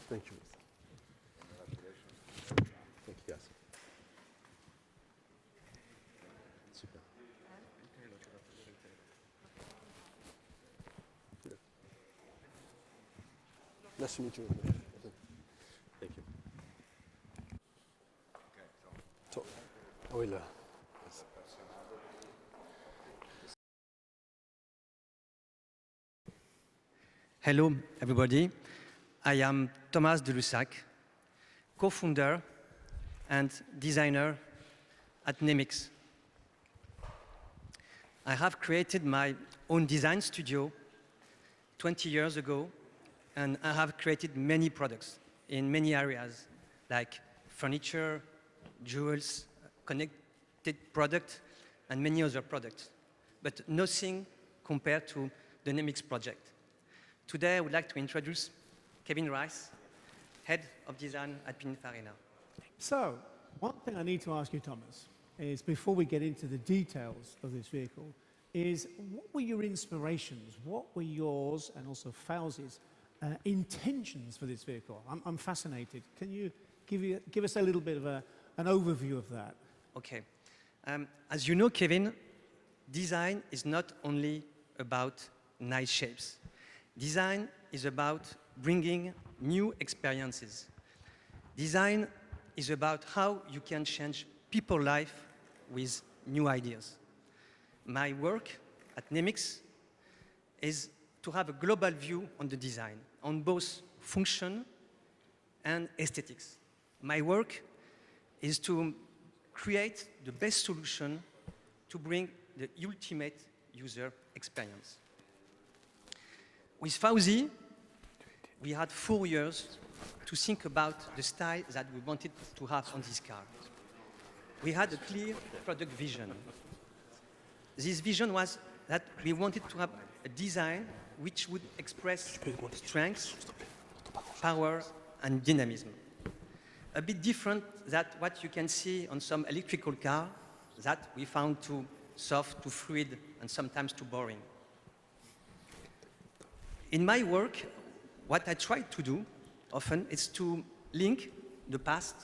Thank you. Thank you, guys. Super. Nice to meet you. Thank you. So, ah oui, là. Hello, everybody. I am Thomas de Lussac, co-founder and designer at NamX. I have created my own design studio 20 years ago, and I have created many products in many areas, like furniture, jewels, connected product, and many other products, but nothing compared to the NamX project. Today, I would like to introduce Kevin Rice, Head of Design at Pininfarina. So, one thing I need to ask you, Thomas, is before we get into the details of this vehicle, is what were your inspirations? What were yours and also Fauzi's intentions for this vehicle? I'm fascinated. Can you give us a little bit of an overview of that? Okay. As you know, Kevin, design is not only about nice shapes. Design is about bringing new experiences. Design is about how you can change people's life with new ideas. My work at NamX is to have a global view on the design, on both function and aesthetics. My work is to create the best solution to bring the ultimate user experience. With Fauzi, we had 4 years to think about the style that we wanted to have on this car. We had a clear product vision. This vision was that we wanted to have a design which would express strength, power, and dynamism. A bit different than what you can see on some electrical car that we found too soft, too fluid, and sometimes too boring. In my work, what I try to do often is to link the past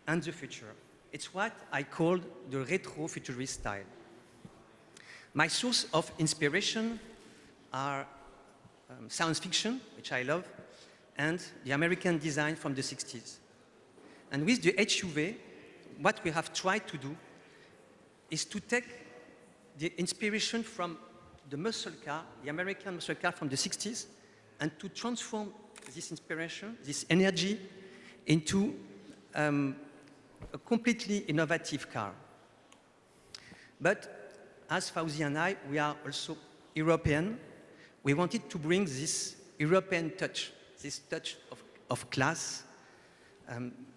and the future. It's what I call the retro-futurist style. My source of inspiration are science fiction, which I love, and the American design from the 60s. And with the HUV, what we have tried to do is to take the inspiration from the muscle car, the American muscle car from the 60s, and to transform this inspiration, this energy, into a completely innovative car. But as Fauzi and I, we are also European. We wanted to bring this European touch, this touch of class,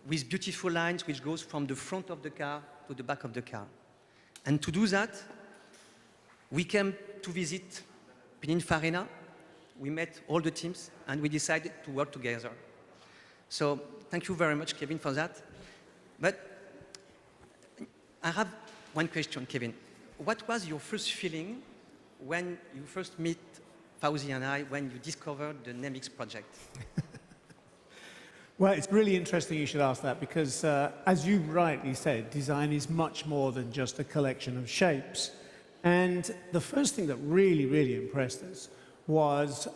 with beautiful lines which goes from the front of the car to the back of the car. And to do that, we came to visit Pininfarina. We met all the teams, and we decided to work together. So thank you very much, Kevin, for that. But I have one question, Kevin. What was your first feeling when you first meet Fauzi and I, when you discovered the NamX project? Well, it's really interesting you should ask that because, as you rightly said, design is much more than just a collection of shapes. And the first thing that really, really impressed us was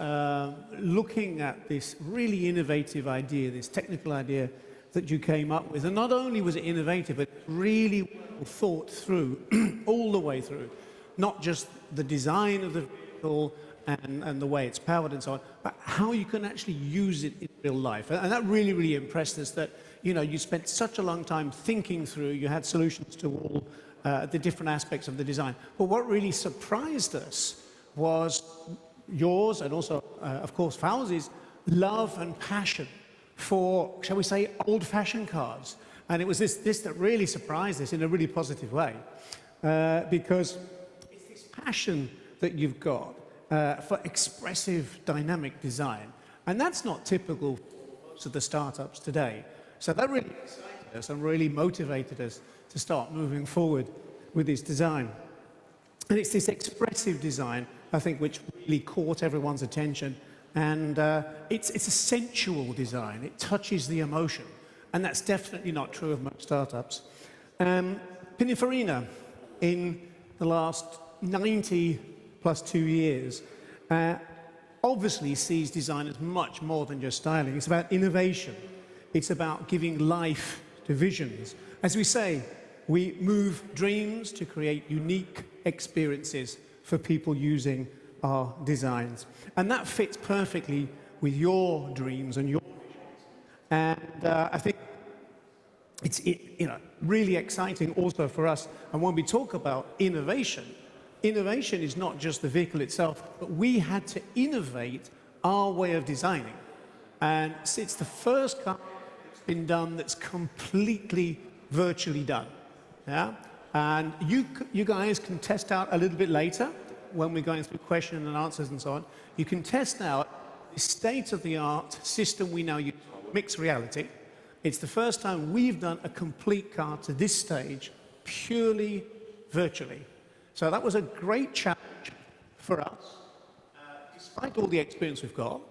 looking at this really innovative idea, this technical idea that you came up with. And not only was it innovative, but really well thought through, all the way through. Not just the design of the vehicle and the way it's powered and so on, but how you can actually use it in real life. And that really, really impressed us that, you know, you spent such a long time thinking through, you had solutions to all the different aspects of the design. But what really surprised us was yours and also, of course, Fauzi's love and passion for, shall we say, old-fashioned cars. And it was this that really surprised us in a really positive way, because it's this passion that you've got for expressive, dynamic design. And that's not typical to the startups today. So that really excited us and really motivated us to start moving forward with this design. And it's this expressive design, I think, which really caught everyone's attention And it's a sensual design. It touches the emotion. And that's definitely not true of most startups. Pininfarina, in the last 90 plus 2 years, obviously sees design as much more than just styling. It's about innovation. It's about giving life to visions. As we say, we move dreams to create unique experiences for people using our designs. And that fits perfectly with your dreams and your visions. And I think it's really exciting also for us. And when we talk about innovation, innovation is not just the vehicle itself, but we had to innovate our way of designing. And it's the first car that's been done that's completely virtually done. Yeah? And you guys can test out a little bit later when we're going through questions and answers and so on. You can test out the state-of-the-art system we now use, mixed reality. It's the first time we've done a complete car to this stage purely virtually. So that was a great challenge for us. Despite all the experience we've got,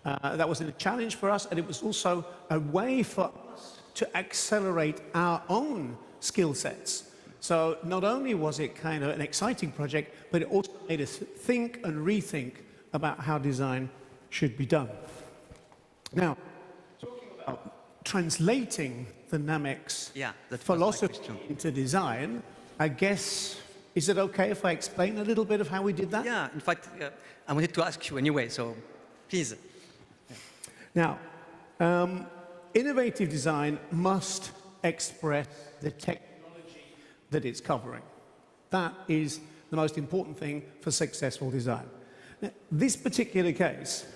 that was a challenge for us, and it was also a way for us to accelerate our own skill sets. So not only was it kind of an exciting project, but it also made us think and rethink about how design should be done. Now, talking about translating the NamX philosophy into design, I guess, is it okay if I explain a little bit of how we did that? Yeah, in fact, I wanted to ask you anyway, so please. Now, innovative design must express the technology that it's covering. That is the most important thing for successful design. Now, this particular case,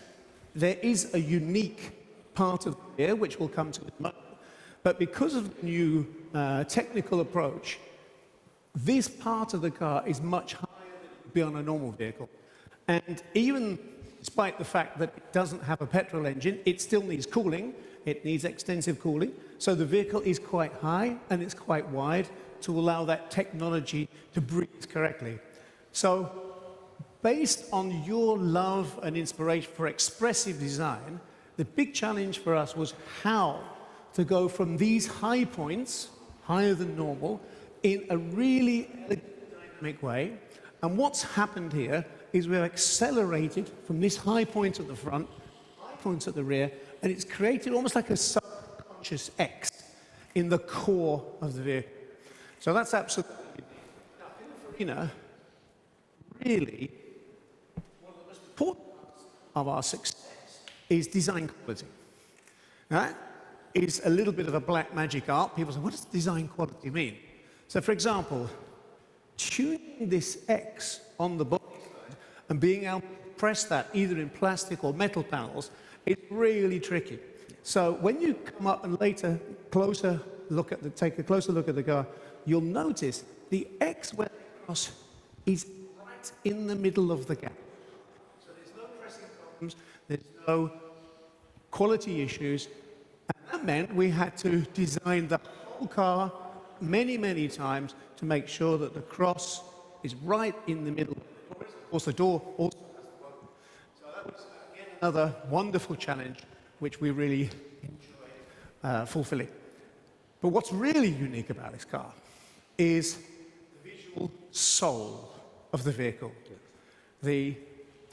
there is a unique part of the rear, which we'll come to in a moment, but because of the new technical approach, this part of the car is much higher than it would be on a normal vehicle. And even despite the fact that it doesn't have a petrol engine, it still needs cooling. It needs extensive cooling. So the vehicle is quite high and it's quite wide to allow that technology to breathe correctly. So based on your love and inspiration for expressive design, the big challenge for us was how to go from these high points, higher than normal, in a really dynamic way. And what's happened here is we've accelerated from this high point at the front, high points at the rear, and it's created almost like a subconscious X in the core of the vehicle. So that's absolutely Pininfarina, really, one of the most important parts of our success is design quality. Now, that is a little bit of a black magic art. People say, what does design quality mean? So, for example, tuning this X on the body and being able to press that either in plastic or metal panels is really tricky. So when you come up and later take a closer look at the car, you'll notice the X where it crosses is right in the middle of the gap. So there's no pressing problems, there's no quality issues, and that meant we had to design the whole car many, many times to make sure that the cross is right in the middle. Of course, the door also has the button. So that was, again, another wonderful challenge, which we really enjoyed fulfilling. But what's really unique about this car is the visual soul of the vehicle, the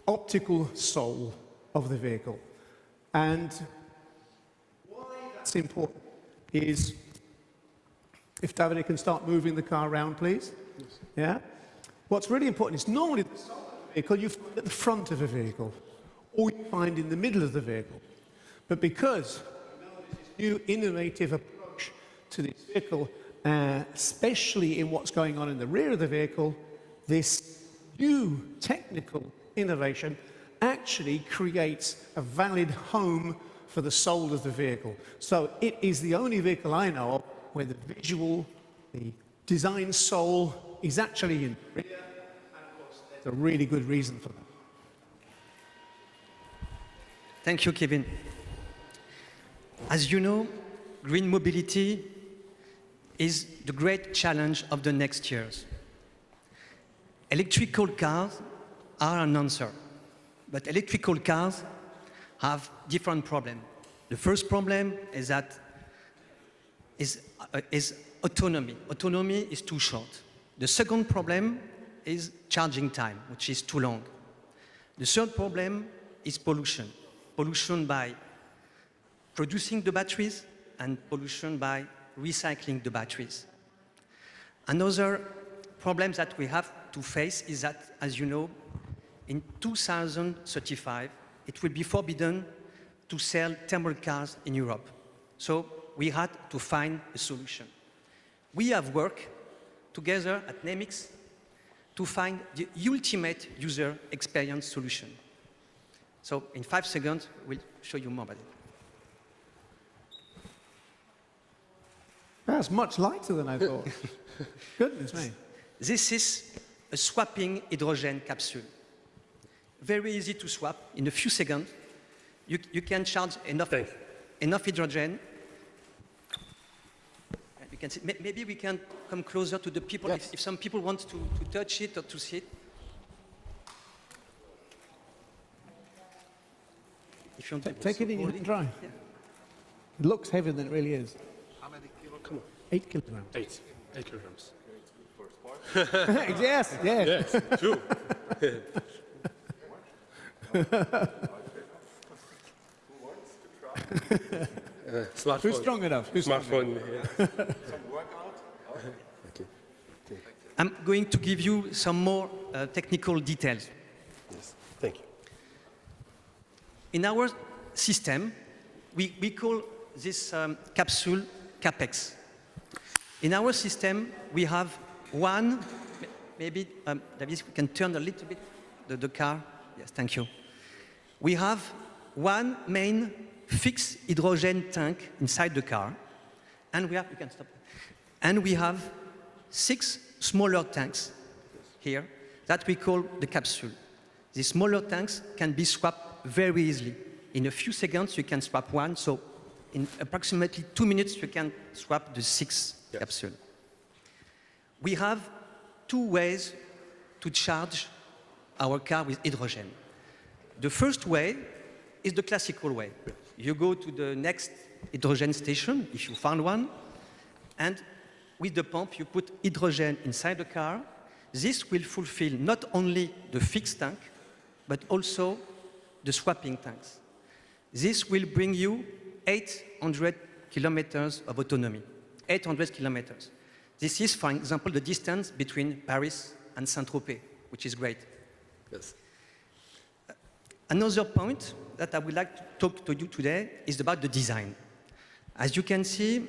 optical soul of the vehicle. And why that's important is, if Davide can start moving the car around, please. Yes. Yeah? What's really important is normally the soul of the vehicle you find at the front of a vehicle, or you find in the middle of the vehicle. But because this new innovative approach to this vehicle, especially in what's going on in the rear of the vehicle, this new technical innovation actually creates a valid home for the soul of the vehicle. So it is the only vehicle I know of where the visual, the design soul is actually in the rear, and of course there's a really good reason for that. Thank you, Kevin. As you know, green mobility is the great challenge of the next years. Electrical cars are an answer, but electrical cars have different problems. The first problem is that is autonomy. Autonomy is too short. The second problem is charging time, which is too long. The third problem is pollution. Pollution by producing the batteries and pollution by recycling the batteries. Another problem that we have to face is that, as you know, in 2035, it will be forbidden to sell thermal cars in Europe. So we had to find a solution. We have worked together at NamX to find the ultimate user experience solution. So in 5 seconds, we'll show you more about it. That's much lighter than I thought. Goodness me. This is a swapping hydrogen capsule. Very easy to swap. In a few seconds, you can charge enough hydrogen. You can see, maybe we can come closer to the people, yes. If some people want to touch it or to see it. If you want to take it in your hand, try. Yeah. It looks heavier than it really is. How many kilograms? Come on. 8 kilograms. 8 kilograms. Yes, yes. Yes, 2. Smartphone. Who's strong enough? Who's Smartphone. Yeah. Some workout. Okay. I'm going to give you some more technical details. Yes. Thank you. In our system, we call this capsule CAPEX. In our system, we have one, maybe, David, we can turn a little bit the car. Yes, thank you. We have one main fixed hydrogen tank inside the car, and we have, you can stop. And we have 6 smaller tanks here that we call the capsule. These smaller tanks can be swapped very easily. In a few seconds, you can swap one, so in approximately 2 minutes, you can swap the 6 capsule. We have 2 ways to charge our car with hydrogen. The first way is the classical way. You go to the next hydrogen station, if you found one, and with the pump, you put hydrogen inside the car. This will fulfill not only the fixed tank, but also the swapping tanks. This will bring you 800 kilometers of autonomy. 800 kilometers. This is, for example, the distance between Paris and Saint-Tropez, which is great. Yes. Another point that I would like to talk to you today is about the design. As you can see,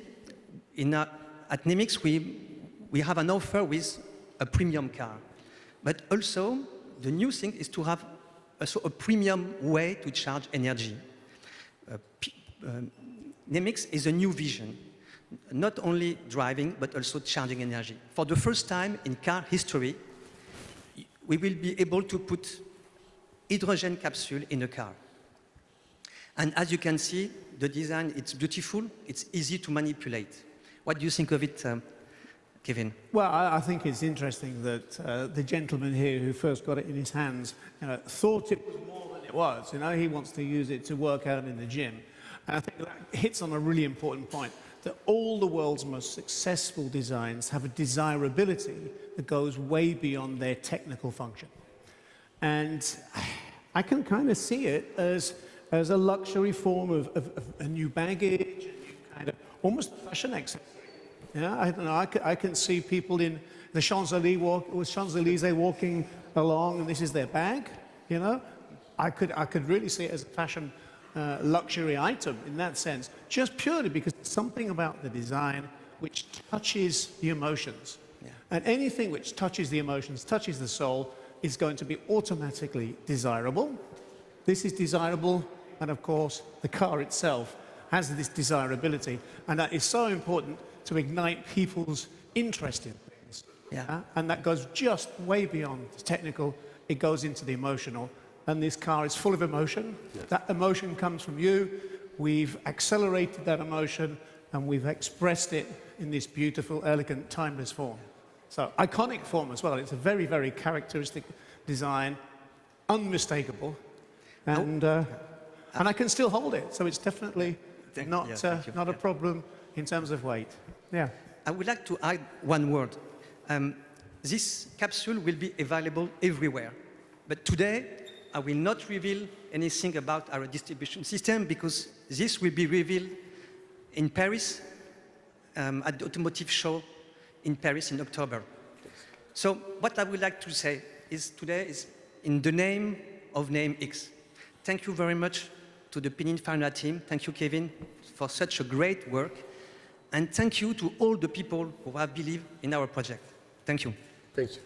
at NamX, we have an offer with a premium car. But also, the new thing is to have also a premium way to charge energy. NamX is a new vision, not only driving, but also charging energy. For the first time in car history, we will be able to put hydrogen capsule in a car. And as you can see, the design, it's beautiful, it's easy to manipulate. What do you think of it, Kevin? Well, I think it's interesting that the gentleman here who first got it in his hands, thought it was more than it was. He wants to use it to work out in the gym. And I think that hits on a really important point, that all the world's most successful designs have a desirability that goes way beyond their technical function. And I can kind of see it as a luxury form of a new baggage, a new kind of almost fashion accessory. I don't know, I can see people in the Champs-Élysées walking along and this is their bag, I could really see it as a fashion luxury item in that sense, just purely because there's something about the design which touches the emotions. Yeah. And anything which touches the emotions, touches the soul, is going to be automatically desirable. This is desirable, and of course, the car itself has this desirability, and that is so important to ignite people's interest in things. Yeah. And that goes just way beyond the technical, it goes into the emotional, and this car is full of emotion. Yes. That emotion comes from you, we've accelerated that emotion, and we've expressed it in this beautiful, elegant, timeless form. So, iconic form as well. It's a very, very characteristic design, unmistakable. And And I can still hold it, so it's definitely not, thank you. not a problem in terms of weight. Yeah. I would like to add one word. This capsule will be available everywhere. But today, I will not reveal anything about our distribution system because this will be revealed in Paris at the automotive show in Paris in October. So what I would like to say is today is in the name of NamX. Thank you very much to the Pininfarina team. Thank you, Kevin, for such a great work. And thank you to all the people who have believed in our project. Thank you. Thank you.